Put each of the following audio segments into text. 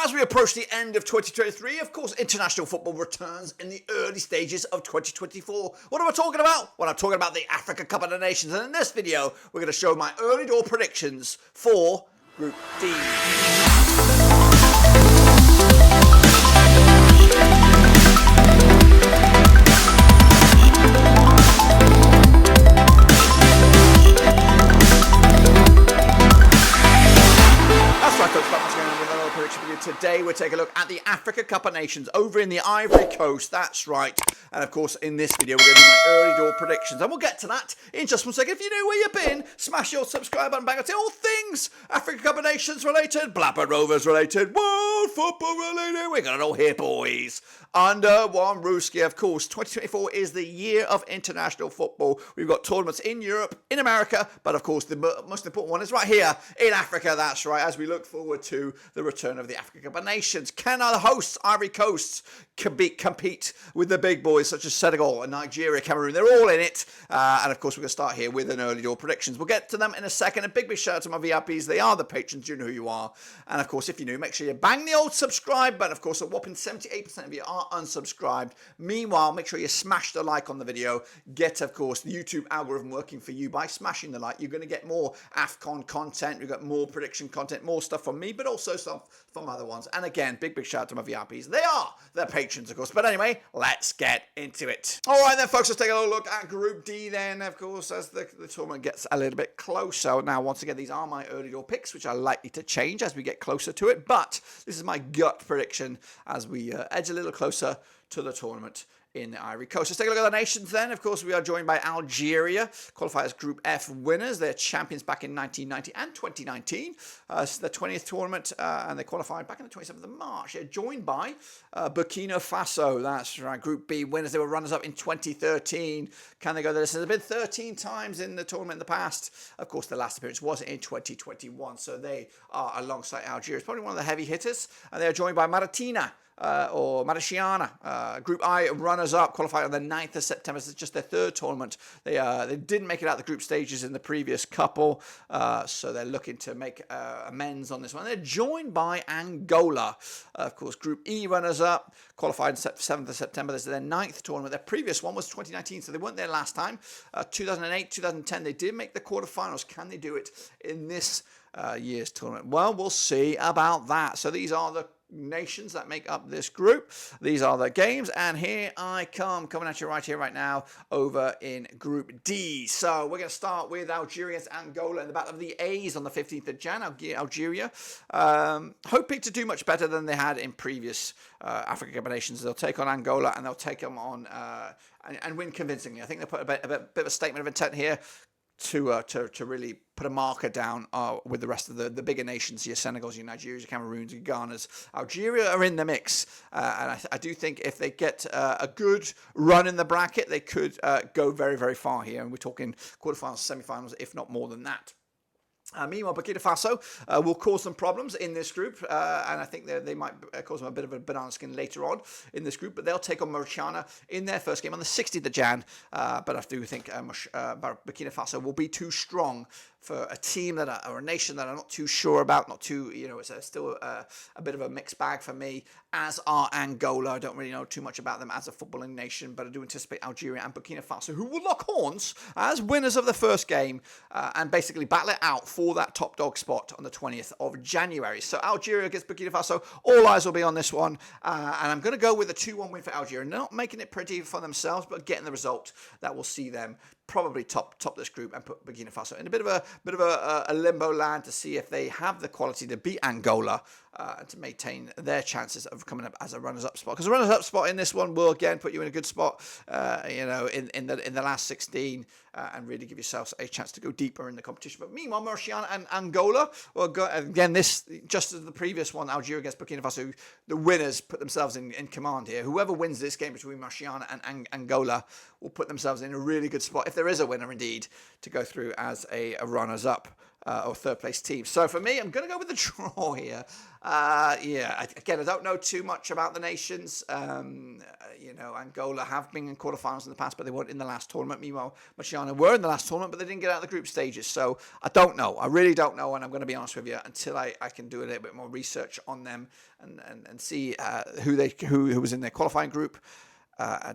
As we approach the end of 2023, of course, international football returns in the early stages of 2024. What am I talking about? Well, I'm talking about the Africa Cup of the Nations, and in this video, we're going to show my early door predictions for Group D. Today we're taking a look at the Africa Cup of Nations over in the Ivory Coast. That's right. And of course, in this video, we're going to do my early door predictions. And we'll get to that in just 1 second. If you know where you've been, smash your subscribe button back. I'll tell all things Africa Cup of Nations related, Blackburn Rovers related, world football related. We got it all here, boys. Under one Ruski, of course, 2024 is the year of international football. We've got tournaments in Europe, in America, but of course, the most important one is right here in Africa. That's right, as we look forward to the return of the Africa Cup of Nations. Can our hosts, Ivory Coast, compete with the big boys such as Senegal and Nigeria, Cameroon? They're all in it. And of course, we're going to start here with an early door predictions. We'll get to them in a second. A big shout out to my VIPs. They are the patrons. You know who you are. And of course, if you're new, make sure you bang the old subscribe button. Of course, a whopping 78% of you are unsubscribed. Meanwhile, make sure you smash the like on the video. Get, of course, the YouTube algorithm working for you by smashing the like. You're going to get more AFCON content. We've got more prediction content, more stuff from me, but also stuff from other ones. And again, big shout out to my VIPs. They are the patrons, of course. But anyway, let's get into it. All right, then, folks, let's take a little look at Group D then, of course, as the tournament gets a little bit closer. Now, once again, these are my early door picks, which are likely to change as we get closer to it. But this is my gut prediction as we edge a little closer to the tournament in the Ivory Coast. Let's take a look at the nations then. Of course, we are joined by Algeria, qualified as Group F winners. They're champions back in 1990 and 2019. It's the 20th tournament, and they qualified back on the 27th of March. They're joined by Burkina Faso. That's right, Group B winners. They were runners-up in 2013. Can they go there? This has been 13 times in the tournament in the past. Of course, the last appearance was in 2021, so they are alongside Algeria. It's probably one of the heavy hitters, and they are joined by Mauritania. Or Marashiana, Group I runners-up, qualified on the 9th of September. This is just their third tournament. They didn't make it out the group stages in the previous couple, so they're looking to make amends on this one. They're joined by Angola, of course, Group E runners-up, qualified on 7th of September. This is their 9th tournament. Their previous one was 2019, so they weren't there last time. 2008, 2010, they did make the quarterfinals. Can they do it in this year's tournament? Well, we'll see about that. So these are the nations that make up this group. These are the games, and here I come, coming at you right here, right now, over in Group D. So we're going to start with Algeria against Angola in the Battle of the A's on the 15th of January. Algeria, hoping to do much better than they had in previous Africa Cup of Nations. They'll take on Angola, and they'll take them on and win convincingly. I think they'll put a bit of a statement of intent here to really put a marker down with the rest of the bigger nations here, Senegals, Nigerias, Cameroons, and Ghanas. Algeria are in the mix, and I do think if they get a good run in the bracket, they could go very, very far here, and we're talking quarterfinals, semi-finals, if not more than that. Meanwhile, Burkina Faso will cause some problems in this group, and I think they might cause them a bit of a banana skin later on in this group, but they'll take on Mauritania in their first game on the 60th of Jan, but I do think Burkina Faso will be too strong for a team or a nation that I'm not too sure about, not too, it's still a bit of a mixed bag for me, as are Angola. I don't really know too much about them as a footballing nation, but I do anticipate Algeria and Burkina Faso, who will lock horns as winners of the first game and basically battle it out for that top dog spot on the 20th of January. So Algeria against Burkina Faso, all eyes will be on this one, and I'm going to go with a 2-1 win for Algeria. Not making it pretty for themselves, but getting the result that will see them probably top this group and put Burkina Faso in a bit of a limbo land to see if they have the quality to beat Angola and to maintain their chances of coming up as a runners-up spot. Because a runners-up spot in this one will again put you in a good spot, in the last 16, and really give yourselves a chance to go deeper in the competition. But meanwhile, Mauritania and Angola will go again. This just as the previous one, Algeria against Burkina Faso. The winners put themselves in command here. Whoever wins this game between Mauritania and Angola will put themselves in a really good spot, if there is a winner indeed, to go through as a runners-up or third place team. So for me, I'm going to go with the draw here. Again, I don't know too much about the nations. Angola have been in quarterfinals in the past, but they weren't in the last tournament. Meanwhile, Marciana were in the last tournament, but they didn't get out of the group stages. So I don't know. I really don't know, and I'm going to be honest with you until I can do a little bit more research on them and see who was in their qualifying group.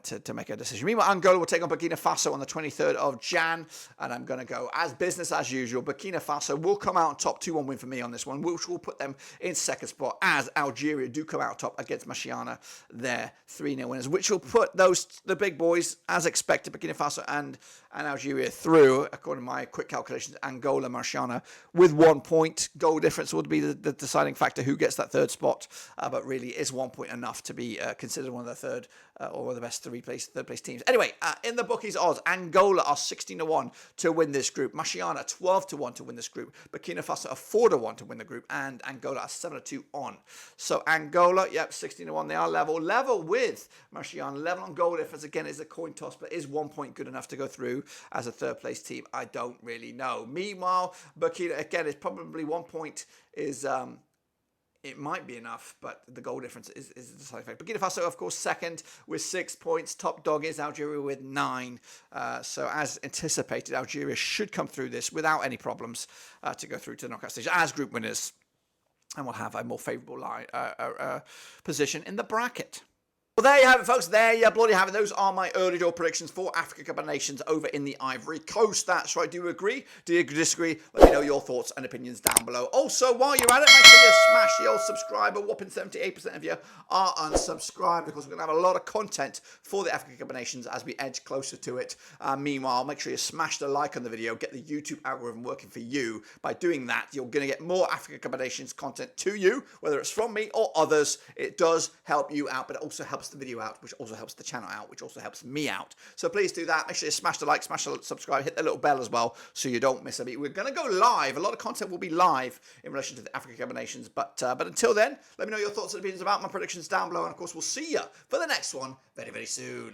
To make a decision. Meanwhile, Angola will take on Burkina Faso on the 23rd of Jan, and I'm going to go as business as usual. Burkina Faso will come out on top, 2-1 win for me on this one, which will put them in second spot, as Algeria do come out top against Marciana, their 3-0 winners, which will put the big boys, as expected, Burkina Faso and Algeria through, according to my quick calculations, Angola, Marciana, with 1 point. Goal difference would be the deciding factor who gets that third spot, but really is 1 point enough to be considered one of the third or one of the best third place teams. Anyway, in the bookies odds, Angola are 16-1 to win this group. Marciana 12-1 to win this group. Burkina Faso are 4-1 to win the group, and Angola are 7-2 on. So Angola, 16-1. They are level with Marciana. Level on goal difference again is a coin toss, but is 1 point good enough to go through as a third place team? I don't really know. Meanwhile, Burkina again is probably 1 point is. It might be enough, but the goal difference is the deciding factor. Burkina Faso, of course, second with 6 points. Top dog is Algeria with 9. So as anticipated, Algeria should come through this without any problems to go through to the knockout stage as group winners. And will have a more favourable position in the bracket. Well, there you have it, folks. There you bloody have it. Those are my early door predictions for Africa Cup of Nations over in the Ivory Coast. That's right. Do you agree? Do you disagree? Let me know your thoughts and opinions down below. Also, while you're at it, make sure you smash the old subscribe. A whopping 78% of you are unsubscribed because we're going to have a lot of content for the Africa Cup of Nations as we edge closer to it. Meanwhile, make sure you smash the like on the video. Get the YouTube algorithm working for you. By doing that, you're going to get more Africa Cup of Nations content to you, whether it's from me or others. It does help you out, but it also helps the video out, which also helps the channel out, which also helps me out. So please do that. Make sure you smash the like, smash the subscribe, hit the little bell as well so you don't miss a beat. We're going to go live. A lot of content will be live in relation to the Africa Cup of Nations. But until then, let me know your thoughts and opinions about my predictions down below. And of course, we'll see you for the next one very, very soon.